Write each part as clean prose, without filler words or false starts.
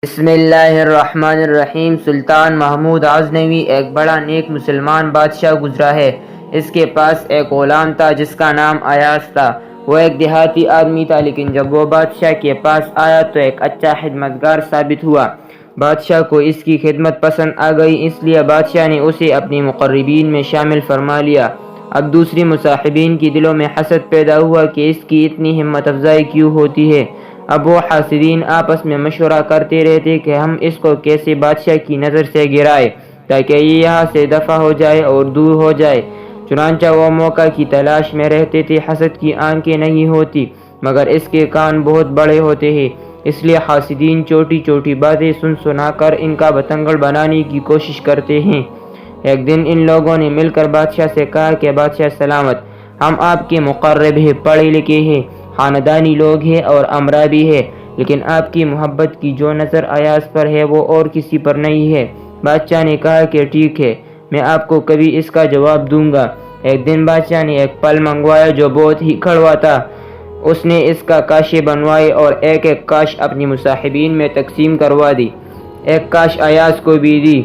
بسم اللہ الرحمن الرحیم۔ سلطان محمود غزنوی ایک بڑا نیک مسلمان بادشاہ گزرا ہے۔ اس کے پاس ایک غلام تھا جس کا نام ایاز تھا۔ وہ ایک دیہاتی آدمی تھا، لیکن جب وہ بادشاہ کے پاس آیا تو ایک اچھا خدمتگار ثابت ہوا۔ بادشاہ کو اس کی خدمت پسند آ گئی، اس لیے بادشاہ نے اسے اپنے مقربین میں شامل فرما لیا۔ اب دوسری مصاحبین کے دلوں میں حسد پیدا ہوا کہ اس کی اتنی ہمت افزائی کیوں ہوتی ہے۔ اب وہ حاسدین آپس میں مشورہ کرتے رہتے کہ ہم اس کو کیسے بادشاہ کی نظر سے گرائے تاکہ یہ یہاں سے دفع ہو جائے اور دور ہو جائے۔ چنانچہ وہ موقع کی تلاش میں رہتے تھے۔ حسد کی آنکھیں نہیں ہوتی مگر اس کے کان بہت بڑے ہوتے ہیں، اس لیے حاسدین چھوٹی چھوٹی باتیں سن سنا کر ان کا بتنگڑ بنانے کی کوشش کرتے ہیں۔ ایک دن ان لوگوں نے مل کر بادشاہ سے کہا کہ بادشاہ سلامت، ہم آپ کے مقرب ہیں، پڑھے لکھے ہیں، خاندانی لوگ ہیں اور امرا بھی ہے، لیکن آپ کی محبت کی جو نظر ایاز پر ہے وہ اور کسی پر نہیں ہے۔ بادشاہ نے کہا کہ ٹھیک ہے، میں آپ کو کبھی اس کا جواب دوں گا۔ ایک دن بادشاہ نے ایک پھل منگوایا جو بہت ہی کڑوا تھا۔ اس نے اس کا کاشی بنوائی اور ایک ایک کاش اپنی مصاحبین میں تقسیم کروا دی۔ ایک کاش ایاز کو بھی دی۔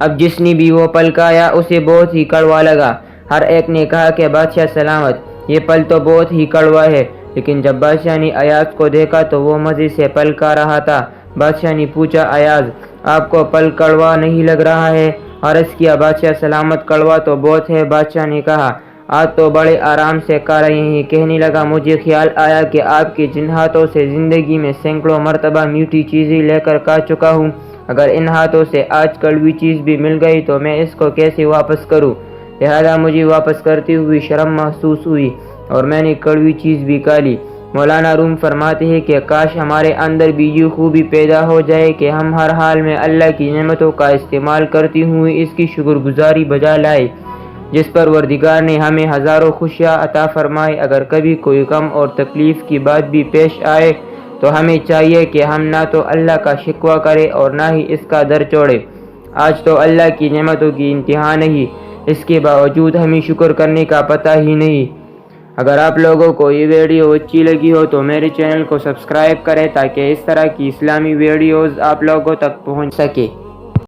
اب جس نے بھی وہ پھل کھایا اسے بہت ہی کڑوا لگا۔ ہر ایک نے کہا کہ بادشاہ سلامت، یہ پھل تو بہت ہی کڑوا ہے، لیکن جب بادشاہ نے ایاز کو دیکھا تو وہ مزے سے پھل کھا رہا تھا۔ بادشاہ نے پوچھا، ایاز، آپ کو پھل کڑوا نہیں لگ رہا ہے؟ عرض کیا، بادشاہ سلامت، کڑوا تو بہت ہے۔ بادشاہ نے کہا، آج تو بڑے آرام سے کھا رہے ہیں۔ کہنے لگا، مجھے خیال آیا کہ آپ کے جن ہاتھوں سے زندگی میں سینکڑوں مرتبہ میٹھی چیزیں لے کر کھا چکا ہوں، اگر ان ہاتھوں سے آج کڑوی چیز بھی مل گئی تو میں اس کو کیسے واپس کروں؟ لہذا مجھے واپس کرتے ہوئے شرم محسوس ہوئی اور میں نے کڑوی چیز بھی کھا لی۔ مولانا روم فرماتے ہیں کہ کاش ہمارے اندر بھی یہ خوبی پیدا ہو جائے کہ ہم ہر حال میں اللہ کی نعمتوں کا استعمال کرتے ہوئے اس کی شکر گزاری بجا لائیں جس پروردگار نے ہمیں ہزاروں خوشیاں عطا فرمائے۔ اگر کبھی کوئی غم اور تکلیف کی بات بھی پیش آئے تو ہمیں چاہیے کہ ہم نہ تو اللہ کا شکوہ کریں اور نہ ہی اس کا در چھوڑیں۔ آج تو اللہ کی نعمتوں کی انتہا نہیں، اس کے باوجود ہمیں شکر کرنے کا پتہ ہی نہیں۔ اگر آپ لوگوں کو یہ ویڈیو اچھی لگی ہو تو میرے چینل کو سبسکرائب کریں تاکہ اس طرح کی اسلامی ویڈیوز آپ لوگوں تک پہنچ سکے۔